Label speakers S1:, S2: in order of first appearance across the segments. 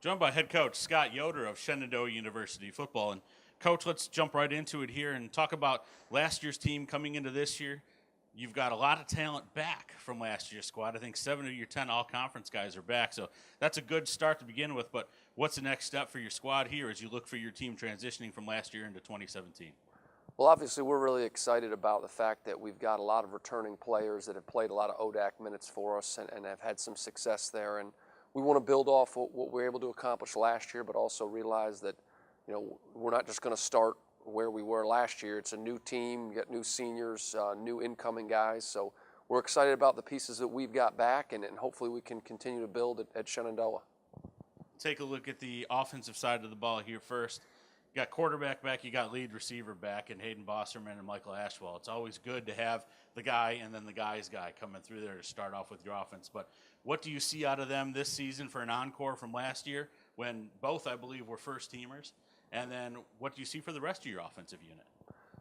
S1: Joined by head coach Scott Yoder of Shenandoah University football. And coach, let's jump right into it here and talk about last year's team coming into this year. You've got a lot of talent back from last year's squad. I think 7 of your 10 all-conference guys are back, so that's a good start to begin with. But what's the next step for your squad here as you look for your team transitioning from last year into 2017?
S2: Well, obviously, we're really excited about the fact that we've got a lot of returning players that have played a lot of ODAC minutes for us and have had some success there. And we want to build off what we were able to accomplish last year, but also realize that, we're not just going to start where we were last year. It's a new team, you got new seniors, new incoming guys. So we're excited about the pieces that we've got back, and hopefully we can continue to build at Shenandoah.
S1: Take a look at the offensive side of the ball here first. You got quarterback back, you got lead receiver back, and Hayden Bosserman and Michael Ashwell. It's always good to have the guy and then the guy's guy coming through there to start off with your offense. But what do you see out of them this season for an encore from last year when both, I believe, were first-teamers? And then what do you see for the rest of your offensive unit?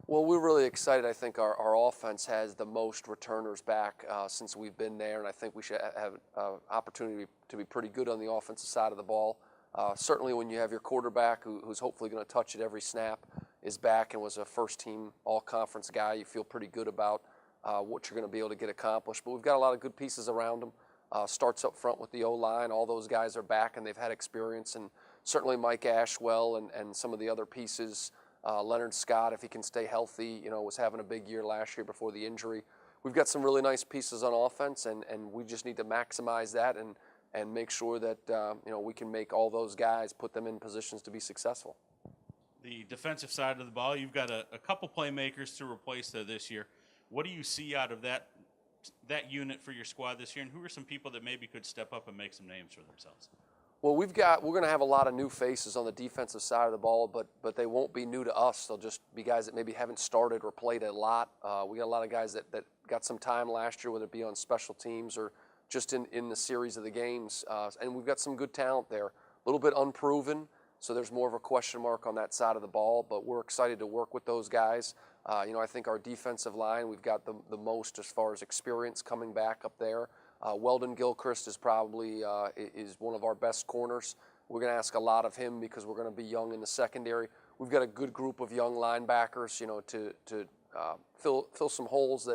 S2: Well, we're really excited. I think our offense has the most returners back since we've been there, and I think we should have an opportunity to be pretty good on the offensive side of the ball. Certainly when you have your quarterback, who's hopefully going to touch it every snap, is back and was a first-team all-conference guy, you feel pretty good about what you're going to be able to get accomplished. But we've got a lot of good pieces around them. Starts up front with the O-line. All those guys are back, and they've had experience. And certainly Mike Ashwell and some of the other pieces, Leonard Scott, if he can stay healthy, was having a big year last year before the injury. We've got some really nice pieces on offense, and we just need to maximize that and make sure that we can make all those guys, put them in positions to be successful.
S1: The defensive side of the ball, you've got a couple playmakers to replace this year. What do you see out of that unit for your squad this year, and who are some people that maybe could step up and make some names for themselves?
S2: Well, we're going to have a lot of new faces on the defensive side of the ball, but they won't be new to us. They'll just be guys that maybe haven't started or played a lot. We got a lot of guys that got some time last year, whether it be on special teams or just in the series of the games. And we've got some good talent there. A little bit unproven, so there's more of a question mark on that side of the ball, but we're excited to work with those guys. I think our defensive line, we've got the most as far as experience coming back up there. Weldon Gilchrist is probably is one of our best corners. We're going to ask a lot of him because we're going to be young in the secondary. We've got a good group of young linebackers, to fill some holes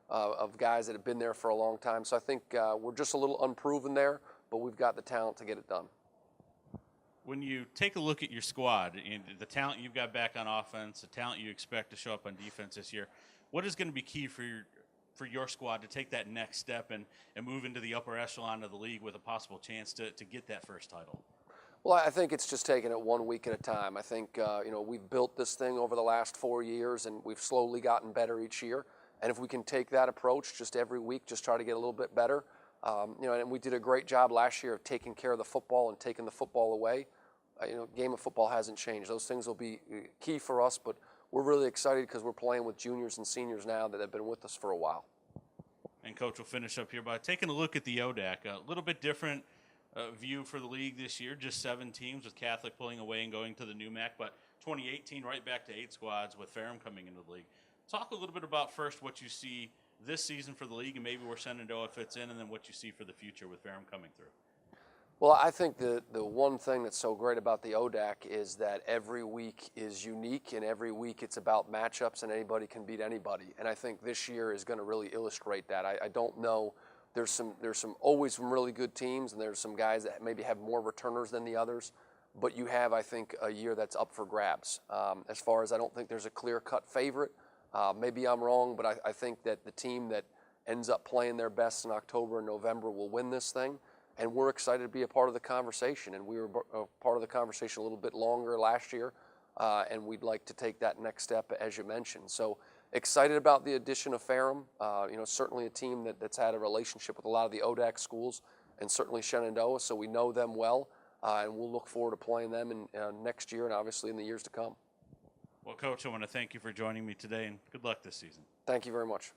S2: of guys that have been there for a long time. So I think we're just a little unproven there, but we've got the talent to get it done.
S1: When you take a look at your squad and the talent you've got back on offense, the talent you expect to show up on defense this year, what is going to be key for your squad to take that next step and move into the upper echelon of the league with a possible chance to get that first title?
S2: Well, I think it's just taking it 1 week at a time. I think, we've built this thing over the last 4 years, and we've slowly gotten better each year. And if we can take that approach just every week, just try to get a little bit better, and we did a great job last year of taking care of the football and taking the football away. Game of football hasn't changed. Those things will be key for us, but we're really excited because we're playing with juniors and seniors now that have been with us for a while.
S1: And Coach will finish up here by taking a look at the ODAC. A little bit different view for the league this year, just 7 teams with Catholic pulling away and going to the NUMAC, but 2018 right back to 8 squads with Ferrum coming into the league. Talk a little bit about first what you see this season for the league and maybe where Shenandoah fits in, and then what you see for the future with Ferrum coming through.
S2: Well, I think the one thing that's so great about the ODAC is that every week is unique, and every week it's about matchups, and anybody can beat anybody. And I think this year is going to really illustrate that. I don't know. There's always some really good teams, and there's some guys that maybe have more returners than the others. But you have, I think, a year that's up for grabs. As far as I don't think there's a clear-cut favorite. Maybe I'm wrong, but I think that the team that ends up playing their best in October and November will win this thing. And we're excited to be a part of the conversation. And we were a part of the conversation a little bit longer last year, and we'd like to take that next step, as you mentioned. So excited about the addition of Ferrum. Certainly a team that's had a relationship with a lot of the ODAC schools, and certainly Shenandoah, so we know them well, and we'll look forward to playing them in next year and obviously in the years to come.
S1: Well, Coach, I want to thank you for joining me today, and good luck this season.
S2: Thank you very much.